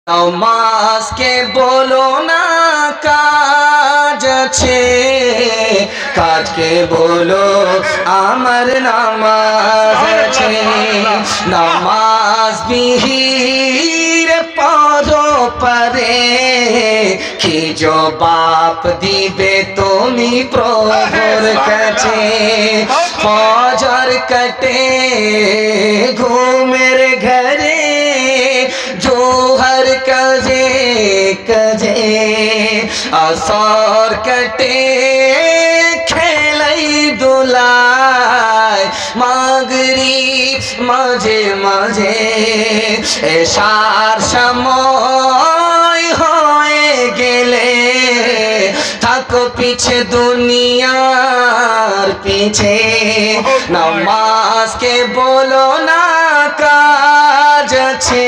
নামাজকে বলো না কাজ আছে, কাজকে বলো আমার নামাজ আছে। নামাজ বিহীন পদ পরে কি জবাব দিবে তুমি প্রভুর কাছে। ফজর কাটে ঘুমের ঘরে, জোহর কাজে কাজে, আসর কাটে খেলাই দোলায়, মাগরিব মাঝে মাঝে, এশার সময় হয়ে গেলে থাকো পিছে দুনিয়ার পিছে। নামাজকে বলো না কাজ আছে,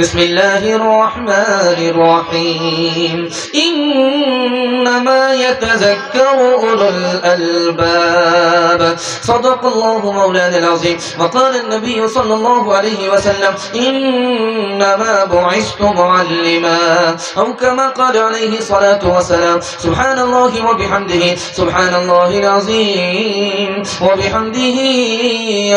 بسم الله الرحمن الرحيم إنما يتذكر أولو الألباب صدق الله مولانا العظيم وقال النبي صلى الله عليه وسلم إنما بعثت معلما أو كما قال عليه الصلاة والسلام سبحان الله وبحمده سبحان الله العظيم وبحمده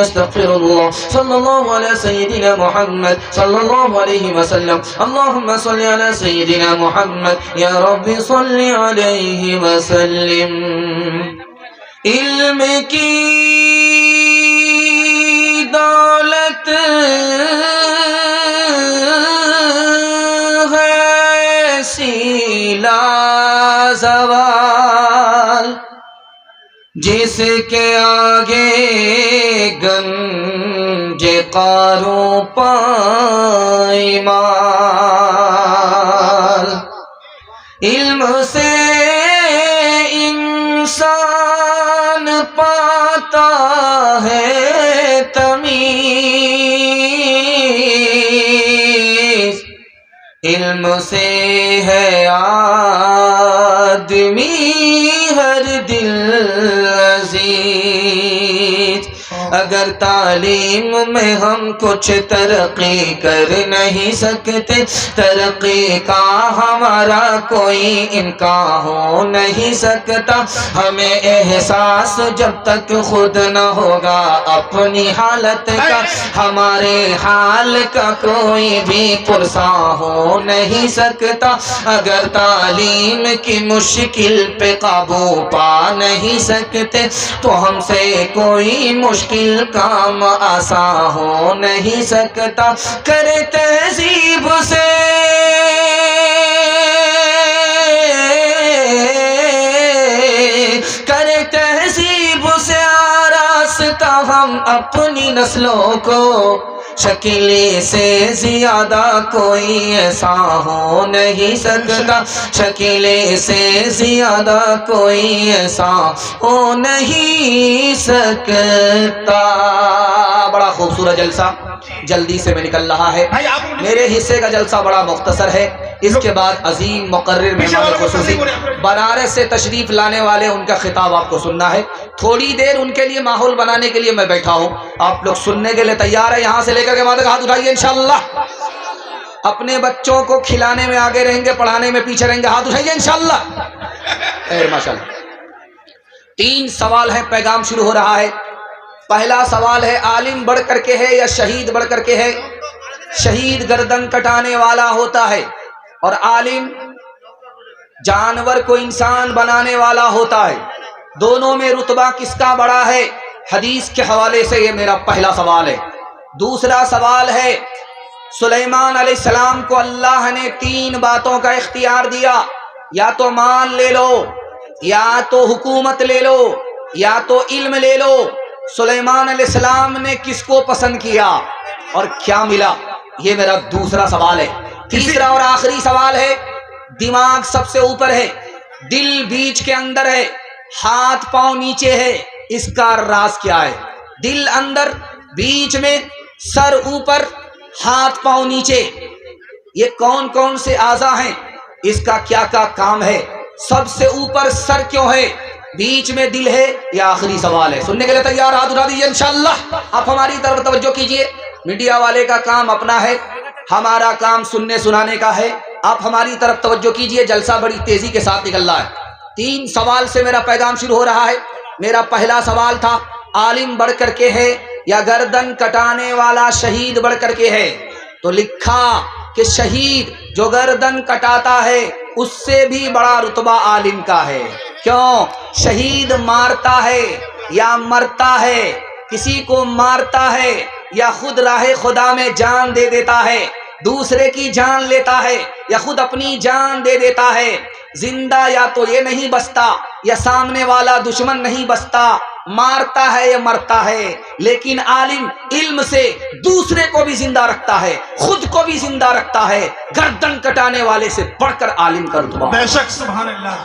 أستغفر الله صلى الله على سيدنا محمد صلى الله عليه وسلم اللهم صل على سيدنا محمد يا رب صل عليه وسلم. علم کی دولت ہے سیلا زوال جس کے آگے گنج قاروں پائمال. علم سے انسان پاتا ہے تمیز، علم سے ہے آدمی ہر دل عزیز. اگر تعلیم میں ہم کچھ ترقی کر نہیں سکتے، ترقی کا ہمارا کوئی امکان ہو نہیں سکتا. ہمیں احساس جب تک خود نہ ہوگا اپنی حالت کا، ہمارے حال کا کوئی بھی پرسا ہو نہیں سکتا. اگر تعلیم کی مشکل پہ قابو پا نہیں سکتے تو ہم سے کوئی مشکل کام آسان ہو نہیں سکتا. کرے تہذیب سے کرے تہذیب سے آراستہ ہم اپنی نسلوں کو، شکیلے سے زیادہ کوئی ایسا ہو نہیں سکتا. شکیلے سے زیادہ کوئی ایسا ہو نہیں سکتا. بڑا خوبصورت جلسہ جلدی سے میں نکل رہا ہے. میرے حصے کا جلسہ بڑا مختصر ہے، اس کے بعد عظیم مقرر مہمان خصوصی بنارس سے تشریف لانے والے، ان کا خطاب آپ کو سننا ہے. تھوڑی دیر ان کے لیے ماحول بنانے کے لیے میں بیٹھا ہوں. آپ لوگ سننے کے لیے تیار ہیں؟ یہاں سے لے کر کے وہاں تک ہاتھ اٹھائیے انشاءاللہ. اپنے بچوں کو کھلانے میں آگے رہیں گے، پڑھانے میں پیچھے رہیں گے، ہاتھ اٹھائیے انشاءاللہ. خیر ماشاءاللہ. 3 سوال ہیں، پیغام شروع ہو رہا ہے. پہلا سوال ہے، عالم بڑھ کر کے ہے یا شہید بڑھ کر کے ہے؟ شہید گردن کٹانے والا ہوتا ہے اور عالم جانور کو انسان بنانے والا ہوتا ہے. دونوں میں رتبہ کس کا بڑا ہے؟ حدیث کے حوالے سے یہ میرا پہلا سوال ہے. دوسرا سوال ہے، سلیمان علیہ السلام کو اللہ نے 3 باتوں کا اختیار دیا، یا تو مال لے لو، یا تو حکومت لے لو، یا تو علم لے لو. سلیمان علیہ السلام نے کس کو پسند کیا اور کیا ملا؟ یہ میرا دوسرا سوال ہے. تیسرا اور آخری سوال ہے، دماغ سب سے اوپر ہے، دل بیچ کے اندر ہے، ہاتھ پاؤں نیچے ہے، اس کا راز کیا ہے؟ دل اندر، بیچ میں، سر اوپر، ہاتھ پاؤں نیچے، یہ کون کون سے اعضاء ہیں؟ اس کا کیا کیا کام ہے؟ سب سے اوپر سر کیوں ہے؟ بیچ میں دل ہے؟ یہ آخری سوال ہے. سننے کے لیے تیار؟ ہاتھ اٹھا دیجیے انشاءاللہ. آپ ہماری طرف توجہ کیجیے. میڈیا والے کا کام اپنا ہے، ہمارا کام سننے سنانے کا ہے. آپ ہماری طرف توجہ کیجیے، جلسہ بڑی تیزی کے ساتھ نکل رہا ہے. 3 سوال سے میرا پیغام شروع ہو رہا ہے. میرا پہلا سوال تھا، عالم بڑھ کر کے ہے یا گردن کٹانے والا شہید بڑھ کر کے ہے؟ تو لکھا کہ شہید جو گردن کٹاتا ہے اس سے بھی بڑا رتبہ عالم کا ہے. کیوں؟ شہید مارتا ہے یا مرتا ہے، کسی کو مارتا ہے یا خود راہ خدا میں جان دے دیتا ہے، دوسرے کی جان لیتا ہے یا خود اپنی جان دے دیتا ہے. زندہ یا تو یہ نہیں بستا یا سامنے والا دشمن نہیں بستا، مارتا ہے یا مرتا ہے. لیکن عالم علم سے دوسرے کو بھی زندہ رکھتا ہے، خود کو بھی زندہ رکھتا ہے. گردن کٹانے والے سے بڑھ کر عالم کا رتبہ. بے شک سبحان اللہ.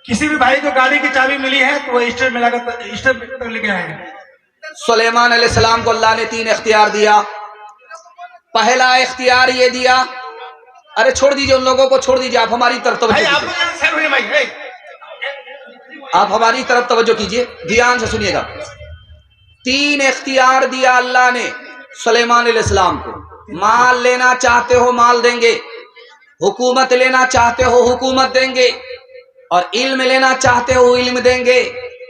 کسی بھی بھائی کو گاڑی کی چابی ملی ہے تو وہ اسٹیٹ میں لگا اسٹیٹ تک لے کے آئے ہیں. سلیمان علیہ السلام کو اللہ نے 3 اختیار دیا. پہلا اختیار یہ دیا، ارے چھوڑ دیجئے ان لوگوں کو، چھوڑ دیجئے. آپ ہماری طرف توجہ کیجئے، آپ ہماری طرف توجہ کیجئے، دھیان سے سنیے گا. 3 اختیار دیا اللہ نے سلیمان علیہ السلام کو. مال لینا چاہتے ہو مال دیں گے، حکومت لینا چاہتے ہو حکومت دیں گے، اور علم لینا چاہتے ہو علم دیں گے.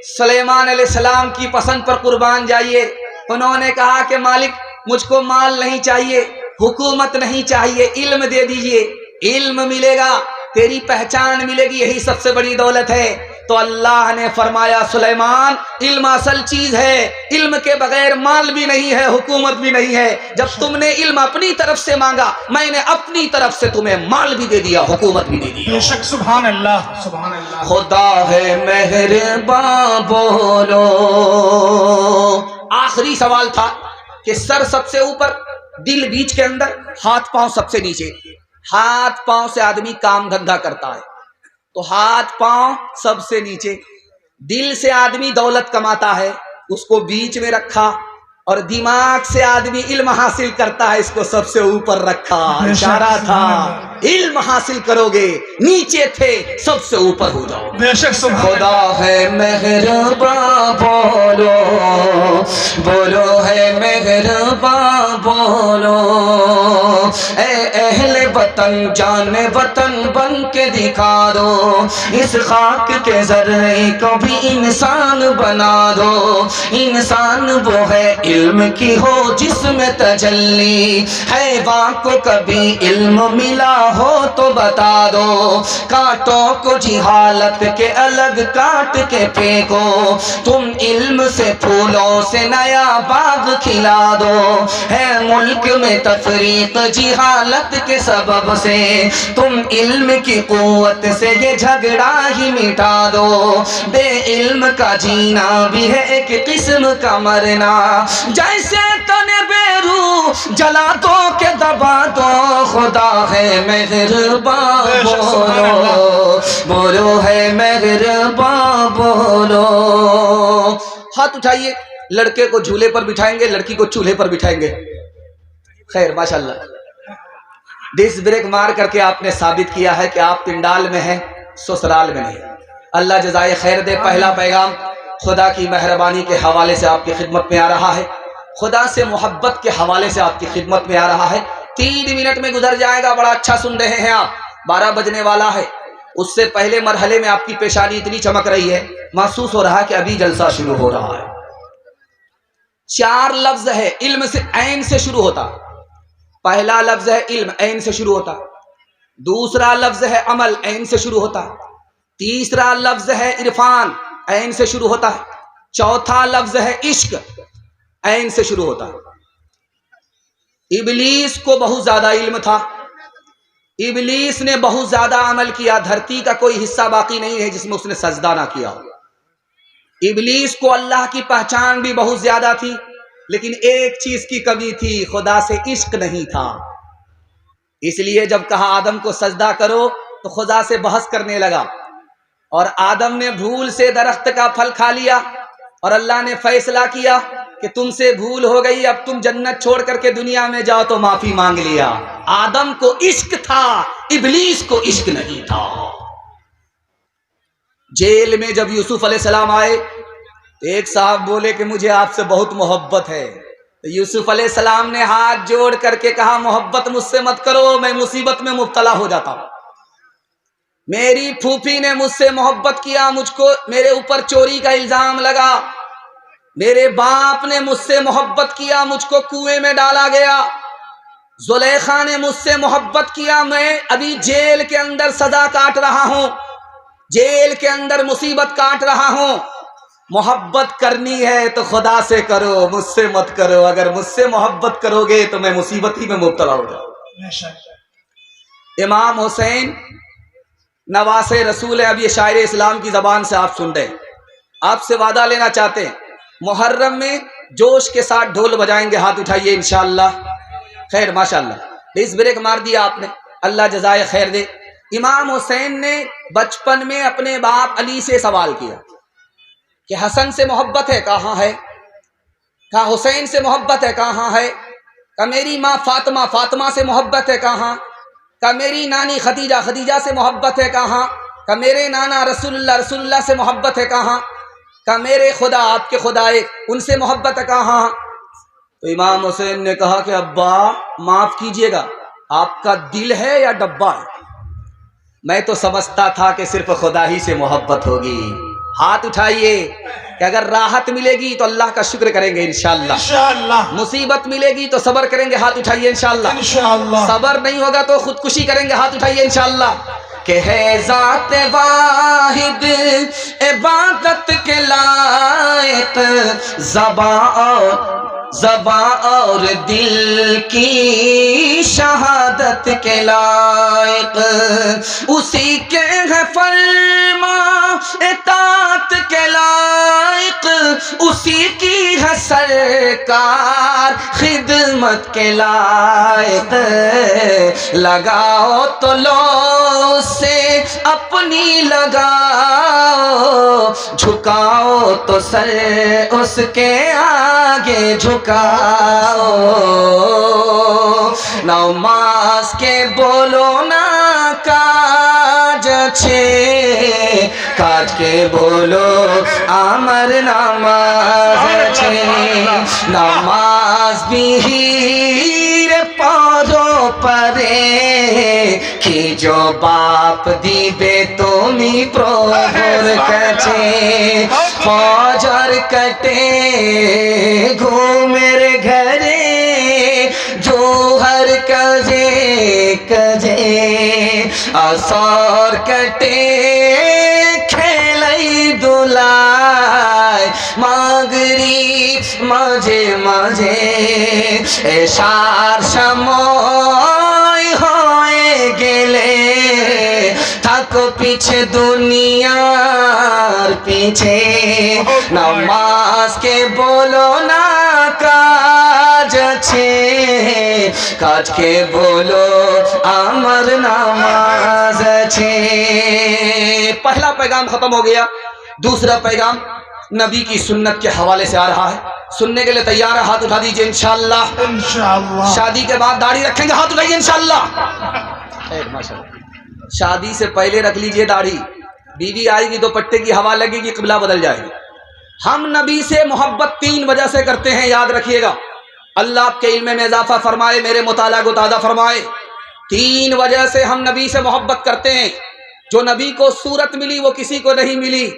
سلیمان علیہ السلام کی پسند پر قربان جائیے. انہوں نے کہا کہ مالک مجھ کو مال نہیں چاہیے، حکومت نہیں چاہیے، علم دے دیجئے. علم ملے گا، تیری پہچان ملے گی، یہی سب سے بڑی دولت ہے. تو اللہ نے فرمایا سلیمان علم اصل چیز ہے، علم کے بغیر مال بھی نہیں ہے، حکومت بھی نہیں ہے. جب تم نے علم اپنی طرف سے مانگا، میں نے اپنی طرف سے تمہیں مال بھی دے دیا، حکومت بھی دے دی. بے شک سبحان اللہ سبحان اللہ. خدا ہے مہرباں بولو. آخری سوال تھا کہ سر سب سے اوپر، دل بیچ کے اندر، ہاتھ پاؤں سب سے نیچے. ہاتھ پاؤں سے آدمی کام دھندا کرتا ہے، تو ہاتھ پاؤں سب سے نیچے. دل سے آدمی دولت کماتا ہے، اس کو بیچ میں رکھا، اور دماغ سے آدمی علم حاصل کرتا ہے، اس کو سب سے اوپر رکھا. اشارہ تھا علم حاصل کرو گے، نیچے تھے سب سے اوپر ہو جاؤ. بے شک خدا ہے مہرباں بولو، بولو ہے مہرباں بولو. اے اہل وطن جان وطن بن کے دکھا دو، اس خاک کے ذرے کو بھی انسان بنا دو. انسان وہ ہے علم کی ہو جس میں تجلی، حیوان کو کبھی علم ملا ہو تو بتا دو. کانٹوں کو جہالت کے الگ کاٹ کے پھینکو، تم علم سے پھولوں سے نیا باغ کھلا دو. ہے ملک میں تفریق جہالت کے سبب سے، تم علم کی قوت سے یہ جھگڑا ہی مٹا دو. بے علم کا جینا بھی ہے ایک قسم کا مرنا، جیسے تنے بے روح جلا دو کہ دبا دو. خدا ہے مہرباں بولو، بولو ہے مہرباں بولو. ہاتھ اٹھائیے. لڑکے کو جھولے پر بٹھائیں گے، لڑکی کو چولہے پر بٹھائیں گے. خیر ماشاءاللہ. ڈسک بریک مار کر کے آپ نے ثابت کیا ہے کہ آپ پنڈال میں ہیں، سسرال میں نہیں۔ اللہ جزائے خیر دے۔ پہلا پیغام خدا کی مہربانی کے حوالے سے آپ کی خدمت میں آ رہا ہے، خدا سے محبت کے حوالے سے آپ کی خدمت میں آ رہا ہے۔ 3 منٹ میں گزر جائے گا، بڑا اچھا سن رہے ہیں آپ، 12 بجنے والا ہے۔ اس سے پہلے مرحلے میں آپ کی پیشانی اتنی چمک رہی ہے، محسوس ہو رہا ہے کہ ابھی جلسہ شروع ہو رہا ہے۔ 4 لفظ ہے، علم سے عین سے شروع ہوتا۔ پہلا لفظ ہے علم، عین سے شروع ہوتا۔ دوسرا لفظ ہے عمل، عین سے شروع ہوتا۔ تیسرا لفظ ہے عرفان، عین سے شروع ہوتا ہے۔ چوتھا لفظ ہے عشق، عین سے شروع ہوتا ہے۔ ابلیس کو بہت زیادہ علم تھا، ابلیس نے بہت زیادہ عمل کیا، دھرتی کا کوئی حصہ باقی نہیں ہے جس میں اس نے سجدہ نہ کیا ہو۔ ابلیس کو اللہ کی پہچان بھی بہت زیادہ تھی، لیکن ایک چیز کی کمی تھی، خدا سے عشق نہیں تھا۔ اس لیے جب کہا آدم کو سجدہ کرو تو خدا سے بحث کرنے لگا، اور آدم نے بھول سے درخت کا پھل کھا لیا، اور اللہ نے فیصلہ کیا کہ تم سے بھول ہو گئی، اب تم جنت چھوڑ کر کے دنیا میں جاؤ، تو معافی مانگ لیا۔ آدم کو عشق تھا، ابلیس کو عشق نہیں تھا۔ جیل میں جب یوسف علیہ السلام آئے تو ایک صاحب بولے کہ مجھے آپ سے بہت محبت ہے، تو یوسف علیہ السلام نے ہاتھ جوڑ کر کے کہا محبت مجھ سے مت کرو، میں مصیبت میں مبتلا ہو جاتا ہوں۔ میری پھوپھی نے مجھ سے محبت کیا، مجھ کو میرے اوپر چوری کا الزام لگا، میرے باپ نے مجھ سے محبت کیا، مجھ کو کنویں میں ڈالا گیا، زلیخا نے مجھ سے محبت کیا، میں ابھی جیل کے اندر سزا کاٹ رہا ہوں، جیل کے اندر مصیبت کاٹ رہا ہوں۔ محبت کرنی ہے تو خدا سے کرو، مجھ سے مت کرو، اگر مجھ سے محبت کرو گے تو میں مصیبت ہی میں مبتلا ہو جاؤں۔ امام حسین نواسے رسول ہے، اب یہ شاعر اسلام کی زبان سے آپ سن رہے ہیں، آپ سے وعدہ لینا چاہتے ہیں محرم میں جوش کے ساتھ ڈھول بجائیں گے، ہاتھ اٹھائیے انشاءاللہ۔ خیر ماشاءاللہ، ڈسک بریک مار دیا آپ نے، اللہ جزائے خیر دے۔ امام حسین نے بچپن میں اپنے باپ علی سے سوال کیا کہ حسن سے محبت ہے؟ کہاں ہے؟ کہا حسین سے محبت ہے؟ کہاں ہے؟ کہا میری ماں فاطمہ، فاطمہ سے محبت ہے؟ کہاں؟ کہا میری نانی خدیجہ، خدیجہ سے محبت ہے؟ کہاں؟ کہا میرے نانا رسول اللہ، رسول اللہ سے محبت ہے؟ کہاں؟ کہا میرے خدا، آپ کے خدا ایک، ان سے محبت ہے؟ کہاں؟ تو امام حسین نے کہا کہ ابا معاف کیجئے گا، آپ کا دل ہے یا ڈبہ ہے؟ میں تو سمجھتا تھا کہ صرف خدا ہی سے محبت ہوگی۔ ہاتھ اٹھائیے کہ اگر راحت ملے گی تو اللہ کا شکر کریں گے انشاءاللہ، مصیبت ملے گی تو صبر کریں گے، ہاتھ اٹھائیے انشاءاللہ، صبر نہیں ہوگا تو خودکشی کریں گے، ہاتھ اٹھائیے انشاءاللہ۔ کہ ہے ذات واحد عبادت کے لائق، زباں اور دل کی شہادت کے لائق، اسی کے ہے فرما اطاعت کے لائق، اسی کی ہے سرکار خدمت کے لائق، لگاؤ تو لو سے اپنی لگاؤ، جھکاؤ تو سر اس کے آگے جھکاؤ، نماز کے بولو نا کاج چھے، کاج کے بولو آمر نماز چھے، نماز بھی ہیر پارو پرے کی جو باپ دیبے تومی پروور کچے، فجر کٹے گھو میرے گھرے جو ہر کجے کجے، اثر کٹے کھیلئی دلائی ماگری مجھے مجھے، اشار شموئی ہوئے گلے تھکو پیچھے دنیا پیچھے، نماز کے بولو نا کاج چھے، کاج کے بولو امر نماز چھے۔ پہلا پیغام ختم ہو گیا، دوسرا پیغام نبی کی سنت کے حوالے سے آ رہا ہے۔ سننے کے لیے تیار ہے؟ ہاتھ اٹھا دیجئے انشاءاللہ۔ انشاءاللہ۔ شادی کے بعد داڑھی رکھیں گے؟ ہاتھ اٹھائیے انشاءاللہ۔ خیر ماشاءاللہ۔ شادی سے پہلے رکھ لیجئے داڑھی، بیوی آئے گی دوپٹے کی ہوا لگے گی، قبلہ بدل جائے گی۔ ہم نبی سے محبت 3 وجہ سے کرتے ہیں، یاد رکھیے گا۔ اللہ آپ کے علم میں اضافہ فرمائے، میرے مطالعہ کو تازہ فرمائے۔ 3 وجہ سے ہم نبی سے محبت کرتے ہیں۔ جو نبی کو صورت ملی وہ کسی کو نہیں ملی،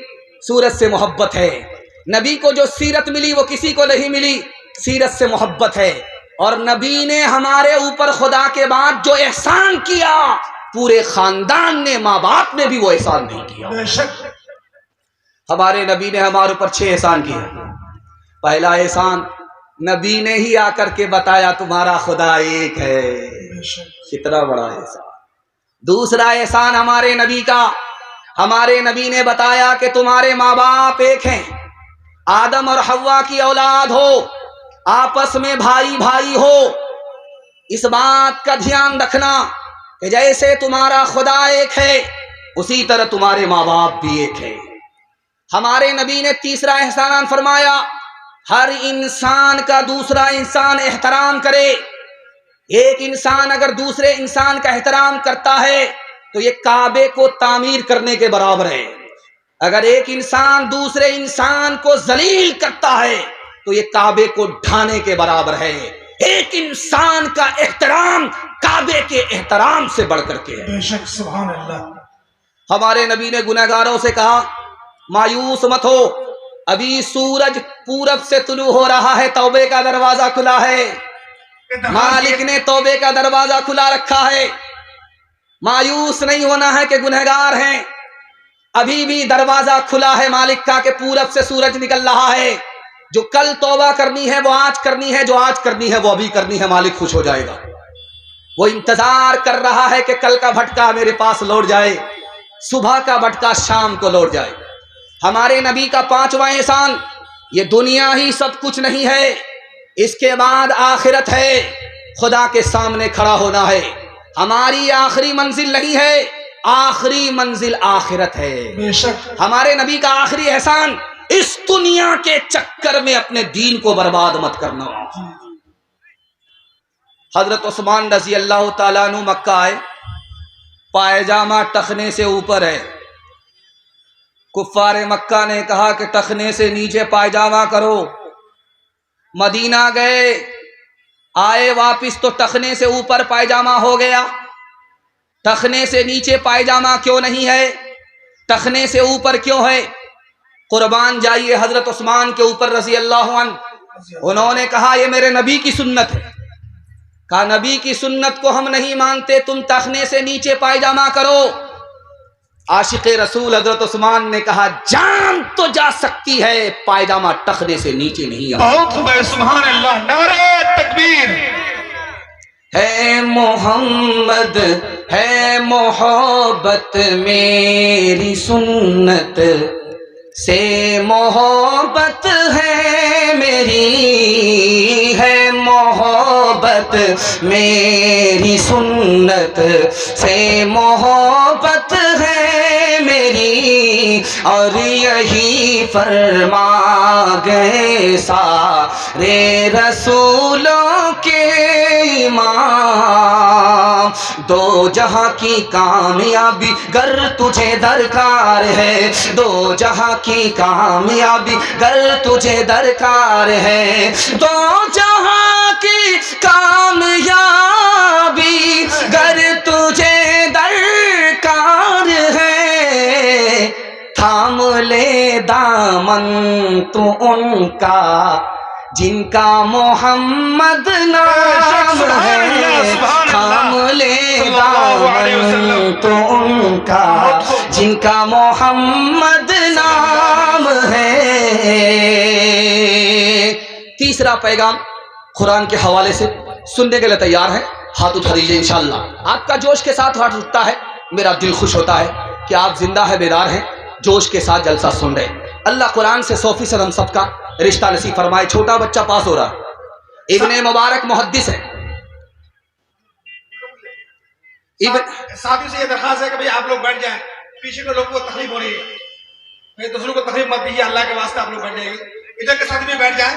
صورت سے محبت ہے۔ نبی کو جو سیرت ملی وہ کسی کو نہیں ملی، سیرت سے محبت ہے۔ اور نبی نے ہمارے اوپر خدا کے بعد جو احسان کیا، پورے خاندان نے، ماں باپ نے بھی وہ احسان نہیں کیا۔ بے شک۔ ہمارے نبی نے ہمارے اوپر 6 احسان کیے۔ پہلا احسان نبی نے ہی آ کر کے بتایا تمہارا خدا ایک ہے، بے شک۔ کتنا بڑا احسان۔ دوسرا احسان ہمارے نبی کا، ہمارے نبی نے بتایا کہ تمہارے ماں باپ ایک ہیں، آدم اور حوا کی اولاد ہو، آپس میں بھائی بھائی ہو۔ اس بات کا دھیان رکھنا کہ جیسے تمہارا خدا ایک ہے اسی طرح تمہارے ماں باپ بھی ایک ہے۔ ہمارے نبی نے تیسرا احسان فرمایا، ہر انسان کا دوسرا انسان احترام کرے۔ ایک انسان اگر دوسرے انسان کا احترام کرتا ہے تو یہ کعبے کو تعمیر کرنے کے برابر ہے۔ اگر ایک انسان دوسرے انسان کو ذلیل کرتا ہے تو یہ کعبے کو ڈھانے کے برابر ہے۔ ایک انسان کا احترام کعبے کے احترام سے بڑھ کر کے ہے۔ بے شک، سبحان اللہ۔ ہمارے نبی نے گنہگاروں سے کہا مایوس مت ہو، ابھی سورج پورب سے طلوع ہو رہا ہے، توبے کا دروازہ کھلا ہے، مالک نے توبے کا دروازہ کھلا رکھا ہے۔ مایوس نہیں ہونا ہے کہ گنہگار ہیں، ابھی بھی دروازہ کھلا ہے مالک کا کہ پورب سے سورج نکل رہا ہے۔ جو کل توبہ کرنی ہے وہ آج کرنی ہے، جو آج کرنی ہے وہ ابھی کرنی ہے، مالک خوش ہو جائے گا۔ وہ انتظار کر رہا ہے کہ کل کا بھٹکا میرے پاس لوٹ جائے، صبح کا بھٹکا شام کو لوٹ جائے۔ ہمارے نبی کا 5واں احسان، یہ دنیا ہی سب کچھ نہیں ہے، اس کے بعد آخرت ہے، خدا کے سامنے کھڑا ہونا ہے۔ ہماری آخری منزل نہیں ہے، آخری منزل آخرت ہے۔ بے شک۔ ہمارے نبی کا آخری احسان، اس دنیا کے چکر میں اپنے دین کو برباد مت کرنا۔ حضرت عثمان رضی اللہ تعالیٰ عنہ مکہ آئے، پائجامہ ٹخنے سے اوپر ہے۔ کفار مکہ نے کہا کہ ٹخنے سے نیچے پائجامہ کرو۔ مدینہ گئے، آئے واپس تو ٹخنے سے اوپر پائجامہ ہو گیا، ٹخنے سے نیچے پائجامہ کیوں نہیں ہے، ٹخنے سے اوپر کیوں ہے؟ قربان جائیے حضرت عثمان کے اوپر رضی اللہ عنہ۔ انہوں نے کہا یہ میرے نبی کی سنت ہے۔ کہا نبی کی سنت کو ہم نہیں مانتے، تم ٹخنے سے نیچے پائجامہ کرو۔ عاشق رسول حضرت عثمان نے کہا جان تو جا سکتی ہے، پائجامہ ٹخنے سے نیچے نہیں آتا۔ بہت خوب ہے، سبحان اللہ، نعرہ تکبیر۔ ہے محمد ہے محبت میری سنت سے محبت ہے میری، ہے محبت میری سنت سے محبت ہے میری، اور یہی فرما گئے سارے رسولوں کے امام، دو جہاں کی کامیابی گر تجھے درکار ہے، دو جہاں کی کامیابی گر تجھے درکار ہے، دو جہاں کی کامیابی گر تجھے درکار ہے، تھام لے دامن تو ان کا جن کا محمد نام ہے، تھام لے دامن تو ان کا جن کا محمد نام ہے۔ تیسرا پیغام قرآن کے حوالے سے سننے کے لیے تیار ہے؟ ہاتھ اٹھا دیجیے انشاءاللہ۔ آپ کا جوش کے ساتھ ہاتھ اٹھتا ہے، میرا دل خوش ہوتا ہے کہ آپ زندہ ہے، بیدار ہیں، جوش کے ساتھ جلسہ سن رہے ہیں۔ اللہ قرآن سے 100% ہم سب کا رشتہ نصیب فرمائے۔ چھوٹا بچہ پاس ہو رہا ہے، ابن مبارک محدث ہے۔ ساتھیوں سے یہ درخواست ہے کہ بھئی آپ لوگ بیٹھ جائیں، پیچھے کے لوگوں کو تکلیف ہو رہی ہے، دوسروں کو تکلیف مت دیجیے، اللہ کے واسطے آپ لوگ بیٹھ جائیں، ادھر کے ساتھی بھی بیٹھ جائیں۔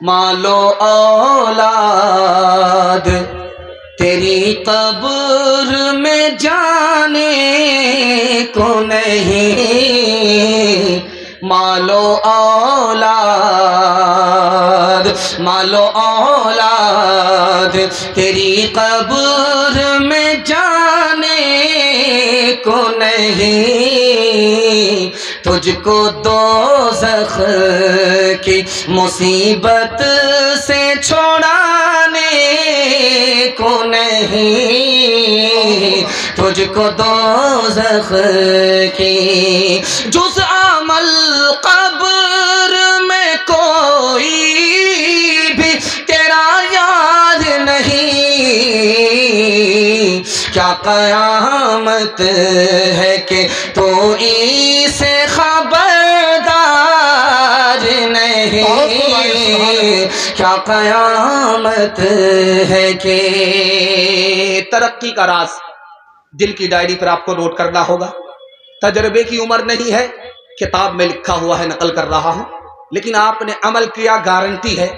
مالو اولاد تیری قبر میں جانے کو نہیں، مالو اولاد، مالو اولاد تیری قبر میں جانے کو نہیں، تجھ کو دوزخ کی مصیبت سے چھڑانے کو نہیں، تجھ کو دوزخ کی جز عمل قبر میں کوئی بھی تیرا یاد نہیں، کیا قیامت ہے کہ تو اسے خبردار نہیں، کیا قیامت ہے کہ ترقی کا راز دل کی ڈائری پر آپ کو نوٹ کرنا ہوگا۔ تجربے کی عمر نہیں ہے، کتاب میں لکھا ہوا ہے، نقل کر رہا ہوں، لیکن آپ نے عمل کیا، گارنٹی ہے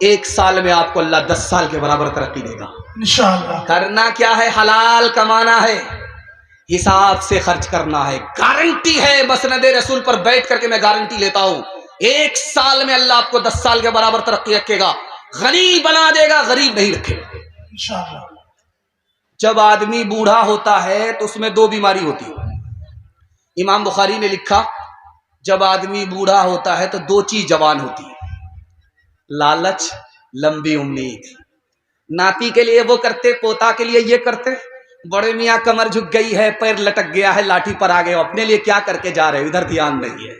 1 سال میں آپ کو اللہ 10 سال کے برابر ترقی دے گا انشاءاللہ۔ کرنا کیا ہے؟ حلال کمانا ہے، حساب سے خرچ کرنا ہے، گارنٹی ہے، مسند رسول پر بیٹھ کر کے میں گارنٹی لیتا ہوں 1 سال میں اللہ آپ کو 10 سال کے برابر ترقی رکھے گا، غنی بنا دے گا، غریب نہیں رکھے گا انشاءاللہ۔ جب آدمی بوڑھا ہوتا ہے تو اس میں 2 بیماری ہوتی ہے۔ امام بخاری نے لکھا جب آدمی بوڑھا ہوتا ہے تو 2 چیز جوان ہوتی ہے، لالچ، لمبی امید۔ ناتی کے لیے وہ کرتے، پوتا کے لیے یہ کرتے، بڑے میاں کمر جھک گئی ہے، پیر لٹک گیا ہے، لاٹھی پر آ گئے، اپنے لیے کیا کر کے جا رہے، ادھر دھیان نہیں ہے۔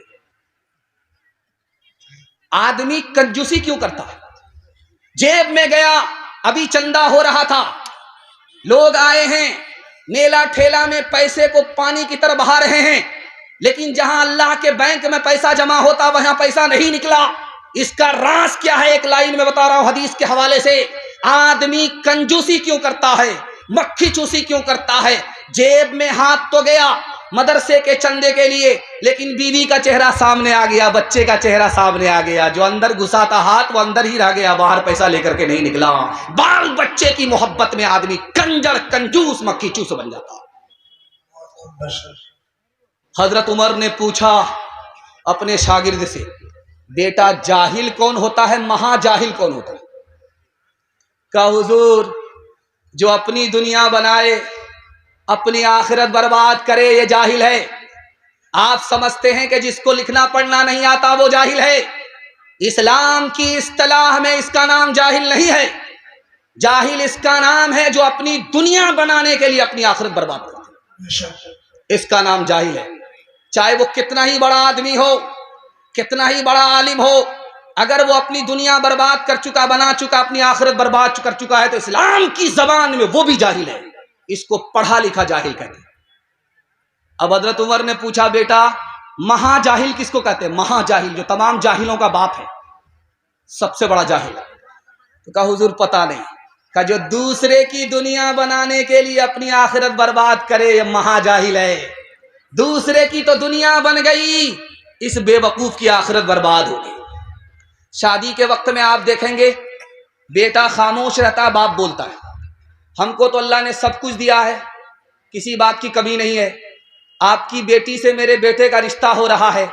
آدمی کنجوسی کیوں کرتا ہے؟ جیب میں گیا، ابھی چندہ ہو رہا تھا، لوگ آئے ہیں، میلہ ٹھیلا میں پیسے کو پانی کی طرح بہا رہے ہیں، لیکن جہاں اللہ کے بینک میں پیسہ جمع ہوتا وہاں پیسہ نہیں نکلا۔ اس کا راز کیا ہے؟ ایک لائن میں بتا رہا ہوں حدیث کے حوالے سے۔ آدمی کنجوسی کیوں کرتا ہے، مکھی چوسی کیوں کرتا ہے؟ جیب میں ہاتھ تو گیا مدرسے کے چندے کے لیے، لیکن بیوی کا چہرہ سامنے آ گیا، بچے کا چہرہ سامنے آ گیا، جو اندر گھسا تھا ہاتھ وہ اندر ہی رہ گیا، باہر پیسہ لے کر کے نہیں نکلا۔ بال بچے کی محبت میں آدمی کنجر، کنجوس، مکھی چوس بن جاتا۔ حضرت عمر نے پوچھا اپنے شاگرد سے، بیٹا جاہل کون ہوتا ہے، مہا جاہل کون ہوتا ہے؟ کہا حضور جو اپنی دنیا بنائے اپنی آخرت برباد کرے یہ جاہل ہے۔ آپ سمجھتے ہیں کہ جس کو لکھنا پڑھنا نہیں آتا وہ جاہل ہے؟ اسلام کی اصطلاح میں اس کا نام جاہل نہیں ہے، جاہل اس کا نام ہے جو اپنی دنیا بنانے کے لیے اپنی آخرت برباد کرتا ہے، اس کا نام جاہل ہے۔ چاہے وہ کتنا ہی بڑا آدمی ہو، کتنا ہی بڑا عالم ہو، اگر وہ اپنی دنیا برباد کر چکا، بنا چکا، اپنی آخرت برباد کر چکا ہے تو اسلام کی زبان میں وہ بھی جاہل ہے، اس کو پڑھا لکھا جاہل کہتے ہیں۔ اب حضرت عمر نے پوچھا بیٹا مہا جاہل کس کو کہتے ہیں؟ مہا جاہل جو تمام جاہلوں کا باپ ہے، سب سے بڑا جاہل۔ تو کہا حضور پتہ نہیں۔ کہ جو دوسرے کی دنیا بنانے کے لیے اپنی آخرت برباد کرے یہ مہا جاہل ہے۔ دوسرے کی تو دنیا بن گئی، اس بے وقوف کی آخرت برباد ہو گئی۔ شادی کے وقت میں آپ دیکھیں گے بیٹا خاموش رہتا، باپ بولتا ہے، ہم کو تو اللہ نے سب کچھ دیا ہے، کسی بات کی کمی نہیں ہے، آپ کی بیٹی سے میرے بیٹے کا رشتہ ہو رہا ہے،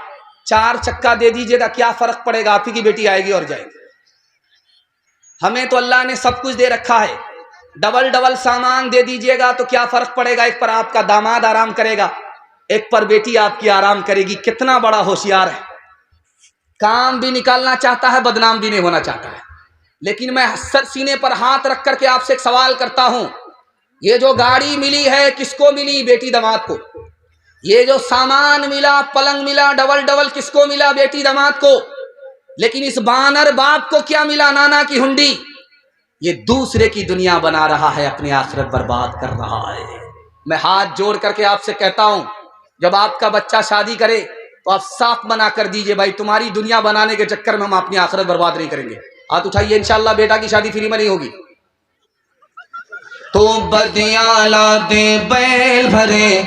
4 چکا دے دیجیے گا، کیا فرق پڑے گا، آپ کی بیٹی آئے گی اور جائے گی۔ ہمیں تو اللہ نے سب کچھ دے رکھا ہے، ڈبل ڈبل سامان دے دیجیے گا تو کیا فرق پڑے گا، ایک پر آپ کا داماد آرام کرے گا، ایک پر بیٹی آپ کی آرام کرے گی۔ کتنا بڑا ہوشیار ہے، کام بھی نکالنا چاہتا ہے، بدنام بھی نہیں ہونا چاہتا ہے۔ لیکن میں سر سینے پر ہاتھ رکھ کر کے آپ سے ایک سوال کرتا ہوں، یہ جو گاڑی ملی ہے کس کو ملی؟ بیٹی داماد کو۔ یہ جو سامان ملا، پلنگ ملا ڈبل ڈبل، کس کو ملا؟ بیٹی داماد کو۔ لیکن اس بانر باپ کو کیا ملا؟ نانا کی ہنڈی۔ یہ دوسرے کی دنیا بنا رہا ہے، اپنی آخرت برباد کر رہا ہے۔ میں ہاتھ جوڑ کر کے آپ سے کہتا ہوں جب آپ کا بچہ شادی کرے تو آپ صاف منع کر دیجئے بھائی تمہاری دنیا بنانے کے چکر میں ہم اپنی آخرت برباد نہیں کریں گے۔ ہاتھ اٹھائیے، انشاءاللہ بیٹا کی شادی فری میں نہیں ہوگی۔ تو بدیاں لا دے بیل بھرے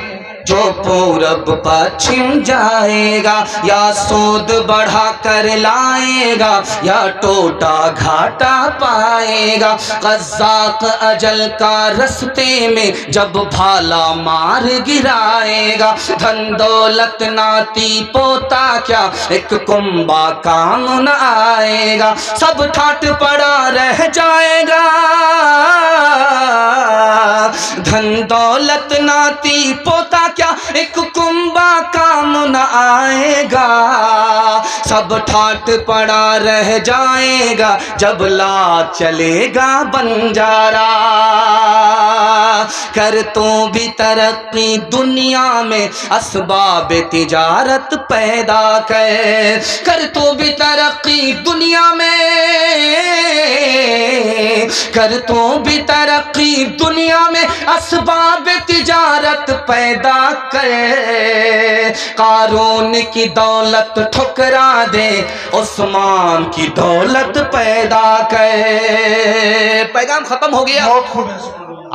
جو پورب پچھم جائے گا، یا سود بڑھا کر لائے گا، یا ٹوٹا گھاٹا پائے گا۔ قزاق اجل کا رستے میں جب بھالا مار گرائے گا، دھن دولت ناتی پوتا کیا ایک کنبا کام نہ آئے گا، سب ٹھاٹ پڑا رہ جائے گا۔ دھن دولت ناتی پوتا کیا ایک کنبا کام نہ آئے گا، سب ٹھاٹ پڑا رہ جائے گا جب لا چلے گا بنجارا۔ کر تو بھی ترقی دنیا میں اسباب تجارت پیدا کر تو بھی ترقی دنیا میں، کر تو بھی ترقی دنیا میں اسباب تجارت پیدا کر۔ قارون کی دولت ٹھکرا دے، عثمان کی دولت پیدا کر۔ پیغام ختم ہو گیا۔ بہت خوب ہے۔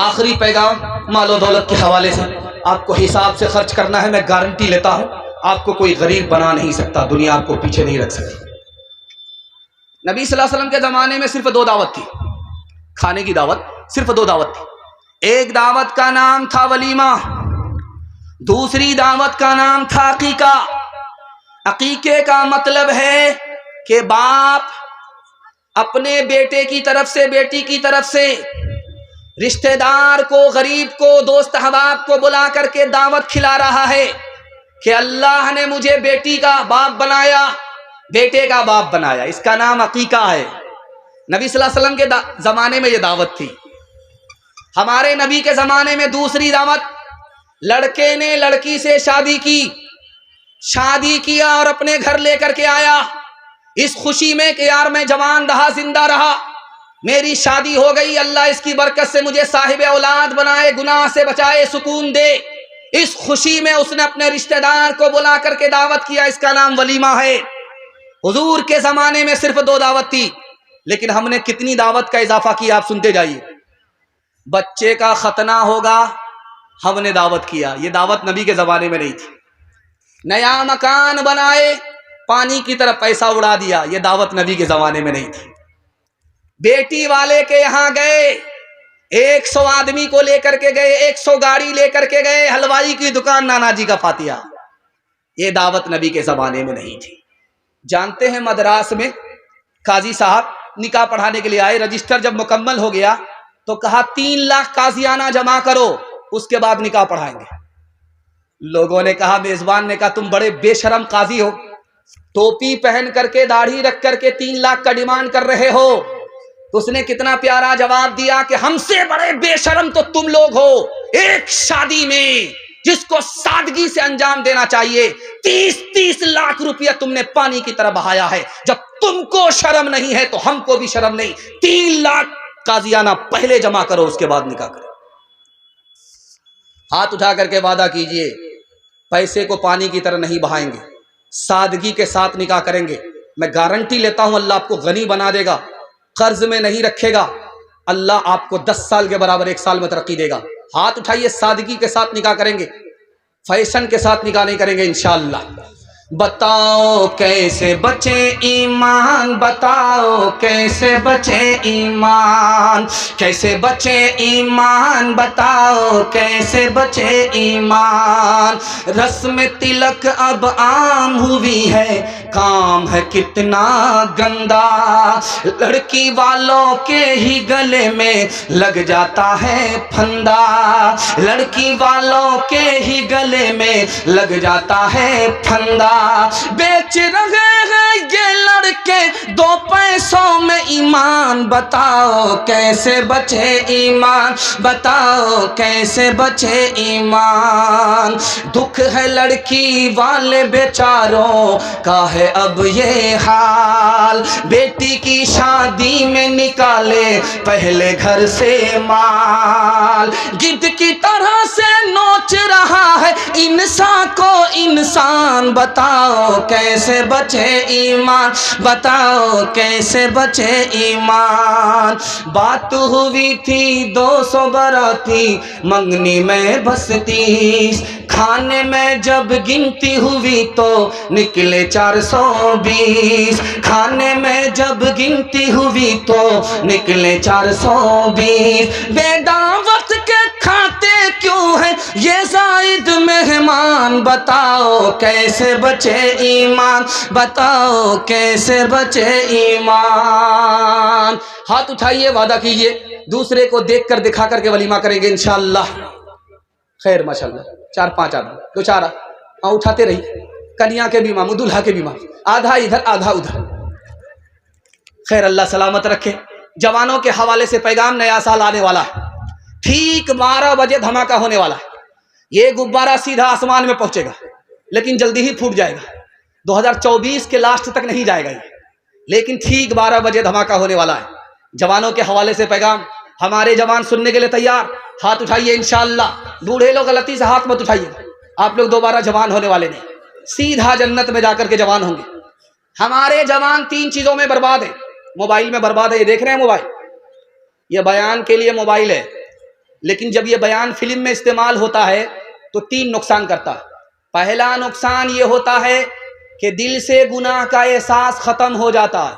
آخری پیغام مال و دولت کے حوالے سے، آپ کو حساب سے خرچ کرنا ہے۔ میں گارنٹی لیتا ہوں آپ کو کوئی غریب بنا نہیں سکتا، دنیا آپ کو پیچھے نہیں رکھ سکتی۔ نبی صلی اللہ علیہ وسلم کے زمانے میں صرف 2 دعوت تھی، کھانے کی دعوت، صرف 2 دعوت تھی۔ ایک دعوت کا نام تھا ولیمہ، دوسری دعوت کا نام تھا عقیقہ۔ عقیقے کا مطلب ہے کہ باپ اپنے بیٹے کی طرف سے، بیٹی کی طرف سے رشتہ دار کو، غریب کو، دوست احباب کو بلا کر کے دعوت کھلا رہا ہے کہ اللہ نے مجھے بیٹی کا باپ بنایا، بیٹے کا باپ بنایا۔ اس کا نام عقیقہ ہے۔ نبی صلی اللہ علیہ وسلم کے زمانے میں یہ دعوت تھی۔ ہمارے نبی کے زمانے میں دوسری دعوت، لڑکے نے لڑکی سے شادی کی، شادی کیا اور اپنے گھر لے کر کے آیا اس خوشی میں کہ یار میں جوان رہا، زندہ رہا، میری شادی ہو گئی، اللہ اس کی برکت سے مجھے صاحب اولاد بنائے، گناہ سے بچائے، سکون دے۔ اس خوشی میں اس نے اپنے رشتہ دار کو بلا کر کے دعوت کیا، اس کا نام ولیمہ ہے۔ حضور کے زمانے میں صرف 2 دعوت تھی، لیکن ہم نے کتنی دعوت کا اضافہ کیا آپ سنتے جائیے۔ بچے کا ختنہ ہوگا، ہم نے دعوت کیا، یہ دعوت نبی کے زمانے میں نہیں تھی۔ نیا مکان بنائے، پانی کی طرف پیسہ اڑا دیا، یہ دعوت نبی کے زمانے میں نہیں تھی۔ بیٹی والے کے یہاں گئے، 100 آدمی کو لے کر کے گئے، 100 گاڑی لے کر کے گئے، حلوائی کی دکان، نانا جی کا فاتحہ، یہ دعوت نبی کے زمانے میں نہیں تھی۔ جانتے ہیں مدراس میں قاضی صاحب نکاح پڑھانے کے لیے آئے، رجسٹر جب مکمل ہو گیا تو کہا 3 لاکھ قاضیانہ جمع کرو، اس کے بعد نکاح پڑھائیں گے۔ لوگوں نے کہا، میزبان نے کہا تم بڑے بے شرم قاضی ہو، ٹوپی پہن کر کے داڑھی رکھ کر کے 3 لاکھ کا ڈیمانڈ کر رہے ہو۔ تو اس نے کتنا پیارا جواب دیا کہ ہم سے بڑے بے شرم تو تم لوگ ہو، ایک شادی میں جس کو سادگی سے انجام دینا چاہیے 30 لاکھ روپیہ تم نے پانی کی طرح بہایا ہے۔ جب تم کو شرم نہیں ہے تو ہم کو بھی شرم نہیں۔ 3 لاکھ قاضیانہ پہلے جمع کرو، اس کے بعد نکاح کرو۔ ہاتھ اٹھا کر کے وعدہ کیجئے پیسے کو پانی کی طرح نہیں بہائیں گے، سادگی کے ساتھ نکاح کریں گے۔ میں گارنٹی لیتا ہوں اللہ آپ کو غنی بنا دے گا، قرض میں نہیں رکھے گا، اللہ آپ کو 10 سال کے برابر 1 سال میں ترقی دے گا۔ ہاتھ اٹھائیے، سادگی کے ساتھ نکاح کریں گے، فیشن کے ساتھ نکاح نہیں کریں گے انشاءاللہ۔ بتاؤ کیسے بچے ایمان، بتاؤ کیسے بچے ایمان، کیسے بچے ایمان، بتاؤ کیسے بچے ایمان۔ رسم تلک اب عام ہوئی ہے، کام ہے کتنا گندا، لڑکی والوں کے ہی گلے میں لگ جاتا ہے پھندا، لڑکی والوں کے ہی گلے میں لگ جاتا ہے پھندا۔ بیچ رہے ہیں یہ لڑکے 2 پیسوں میں ایمان، بتاؤ کیسے بچے ایمان، بتاؤ کیسے بچے ایمان۔ دکھ ہے لڑکی والے بیچاروں کا ہے اب یہ حال، بیٹی کی شادی میں نکالے پہلے گھر سے مال، گدھ کی طرح سے نوچ رہا ہے انسان کو انسان، بتاؤ کیسے بچے ایمان بتاؤ کیسے بچے ایمان. بات ہوئی تھی 200 براتی منگنی میں بس 30. کھانے میں جب گنتی ہوئی تو نکلے 420. کھانے میں جب گنتی ہوئی تو نکلے 420. بے دعوت کے کھاتے کیوں ہیں یہ زائد مہمان. بتاؤ کیسے بچے ایمان بتاؤ کیسے بچے ایمان. ہاتھ اٹھائیے, وعدہ کیجئے دوسرے کو دیکھ کر دکھا کر کے ولیمہ کریں گے انشاءاللہ. خیر ماشاءاللہ 4-5 آدمی 2-4 اٹھاتے رہیے. کنیا کے بھی ماموں دلہا کے بھی ماموں, آدھا ادھر آدھا ادھر. خیر اللہ سلامت رکھے. جوانوں کے حوالے سے پیغام, نیا سال آنے والا ہے. ٹھیک 12 بجے دھماکہ ہونے والا ہے. یہ غبارہ سیدھا آسمان میں پہنچے گا لیکن جلدی ہی پھوٹ جائے گا. 2024 کے لاسٹ تک نہیں جائے گا یہ, لیکن ٹھیک 12 بجے دھماکہ ہونے والا ہے. جوانوں کے حوالے سے پیغام, ہمارے جوان سننے کے لیے تیار؟ ہاتھ اٹھائیے انشاءاللہ. بوڑھے لوگ غلطی سے ہاتھ مت اٹھائیے, آپ لوگ دوبارہ جوان ہونے والے نہیں, سیدھا جنت میں جا کر کے جوان ہوں گے. ہمارے جوان 3 چیزوں میں برباد ہیں. موبائل میں برباد ہے, یہ دیکھ رہے ہیں موبائل, یہ بیان کے لیے موبائل ہے, لیکن جب یہ بیان فلم میں استعمال ہوتا ہے تو 3 نقصان کرتا ہے. پہلا نقصان یہ ہوتا ہے کہ دل سے گناہ کا احساس ختم ہو جاتا ہے.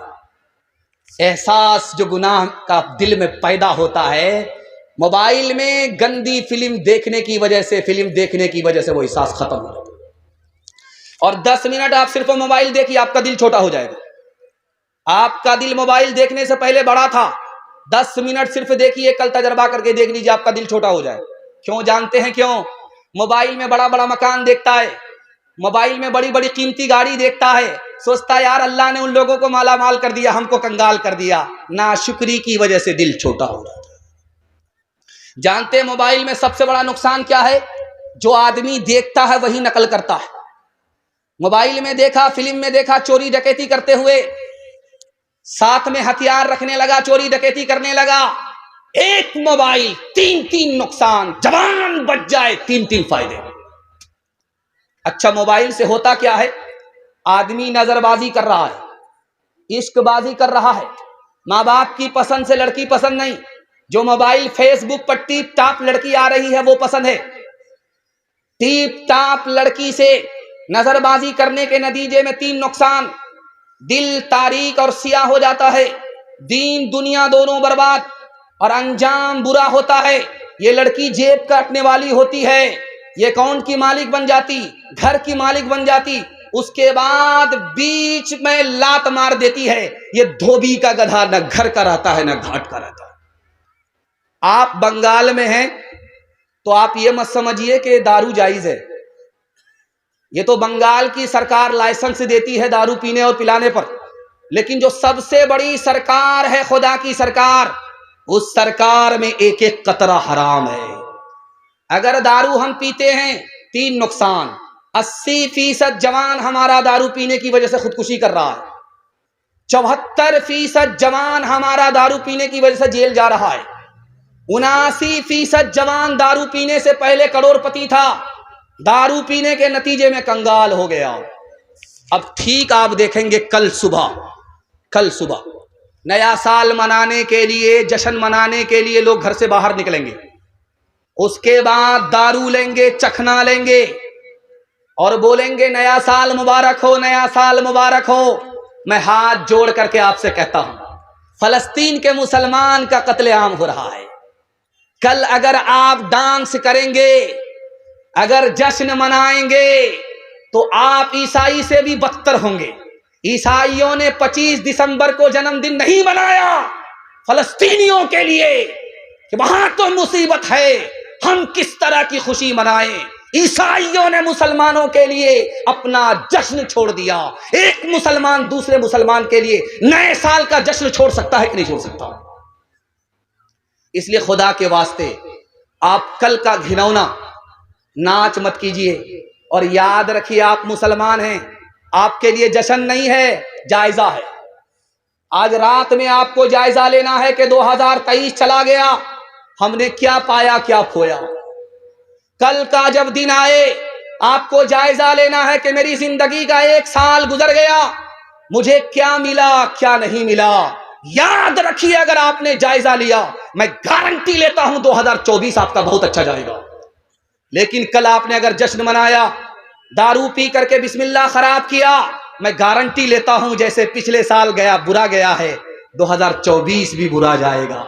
احساس جو گناہ کا دل میں پیدا ہوتا ہے, موبائل میں گندی فلم دیکھنے کی وجہ سے وہ احساس ختم ہو جاتا ہے. اور 10 منٹ آپ صرف موبائل دیکھیے, آپ کا دل چھوٹا ہو جائے گا. آپ کا دل موبائل دیکھنے سے پہلے بڑا تھا, 10 منٹ صرف دیکھیے, کل تجربہ کر کے دیکھ لیجیے, آپ کا دل چھوٹا ہو جائے. کیوں جانتے ہیں کیوں؟ موبائل میں بڑا بڑا مکان دیکھتا ہے, موبائل میں بڑی بڑی قیمتی گاڑی دیکھتا ہے, سوچتا ہے یار اللہ نے ان لوگوں کو مالا مال کر دیا, ہم کو کنگال کر دیا. ناشکری کی وجہ سے دل چھوٹا ہو جاتا ہے. جانتے ہیں موبائل میں سب سے بڑا نقصان کیا ہے؟ جو آدمی دیکھتا ہے وہی نقل کرتا ہے. موبائل میں دیکھا, فلم میں دیکھا, چوری ڈکیتی کرتے ہوئے, ساتھ میں ہتھیار رکھنے لگا, چوری ڈکیتی کرنے لگا. ایک موبائل 3 نقصان, جوان بچ جائے 3 فائدے. اچھا موبائل سے ہوتا کیا ہے؟ آدمی نظر بازی کر رہا ہے, عشق بازی کر رہا ہے. ماں باپ کی پسند سے لڑکی پسند نہیں, جو موبائل فیس بک پر ٹیپ ٹاپ لڑکی آ رہی ہے وہ پسند ہے. ٹیپ ٹاپ لڑکی سے نظر بازی کرنے کے نتیجے میں 3 نقصان, دل تاریک اور سیاہ ہو جاتا ہے, دین دنیا دونوں برباد, اور انجام برا ہوتا ہے. یہ لڑکی جیب کاٹنے والی ہوتی ہے, یہ اکاؤنٹ کی مالک بن جاتی, گھر کی مالک بن جاتی, اس کے بعد بیچ میں لات مار دیتی ہے. یہ دھوبی کا گدھا, نہ گھر کا رہتا ہے نہ گھاٹ کا رہتا ہے. آپ بنگال میں ہیں تو آپ یہ مت سمجھیے کہ دارو جائز ہے. یہ تو بنگال کی سرکار لائسنس دیتی ہے دارو پینے اور پلانے پر, لیکن جو سب سے بڑی سرکار ہے خدا کی سرکار, اس سرکار میں ایک قطرہ حرام ہے. اگر دارو ہم پیتے ہیں 3 نقصان, 80% جوان ہمارا دارو پینے کی وجہ سے خودکشی کر رہا ہے, 74% جوان ہمارا دارو پینے کی وجہ سے جیل جا رہا ہے, 79% جوان دارو پینے سے پہلے کروڑ پتی تھا, دارو پینے کے نتیجے میں کنگال ہو گیا. اب ٹھیک آپ دیکھیں گے کل صبح نیا سال منانے کے لیے, جشن منانے کے لیے لوگ گھر سے باہر نکلیں گے, اس کے بعد دارو لیں گے, چکھنا لیں گے اور بولیں گے نیا سال مبارک ہو, نیا سال مبارک ہو. میں ہاتھ جوڑ کر کے آپ سے کہتا ہوں, فلسطین کے مسلمان کا قتل عام ہو رہا ہے. کل اگر آپ ڈانس کریں گے, اگر جشن منائیں گے تو آپ عیسائی سے بھی بدتر ہوں گے. عیسائیوں نے 25 دسمبر کو جنم دن نہیں منایا فلسطینیوں کے لیے کہ وہاں تو مصیبت ہے, ہم کس طرح کی خوشی منائیں. عیسائیوں نے مسلمانوں کے لیے اپنا جشن چھوڑ دیا. ایک مسلمان دوسرے مسلمان کے لیے نئے سال کا جشن چھوڑ سکتا ہے کہ نہیں چھوڑ سکتا؟ اس لیے خدا کے واسطے آپ کل کا گھنونا ناچ مت کیجئے, اور یاد رکھیے آپ مسلمان ہیں, آپ کے لیے جشن نہیں ہے, جائزہ ہے. آج رات میں آپ کو جائزہ لینا ہے کہ 2023 چلا گیا, ہم نے کیا پایا کیا کھویا. کل کا جب دن آئے آپ کو جائزہ لینا ہے کہ میری زندگی کا 1 سال گزر گیا, مجھے کیا ملا کیا نہیں ملا، یاد رکھیے اگر آپ نے جائزہ لیا میں گارنٹی لیتا ہوں 2024 آپ کا بہت اچھا جائے گا۔ لیکن کل آپ نے اگر جشن منایا، دارو پی کر کے بسم اللہ خراب کیا، میں گارنٹی لیتا ہوں جیسے پچھلے سال گیا برا گیا ہے 2024 بھی برا جائے گا۔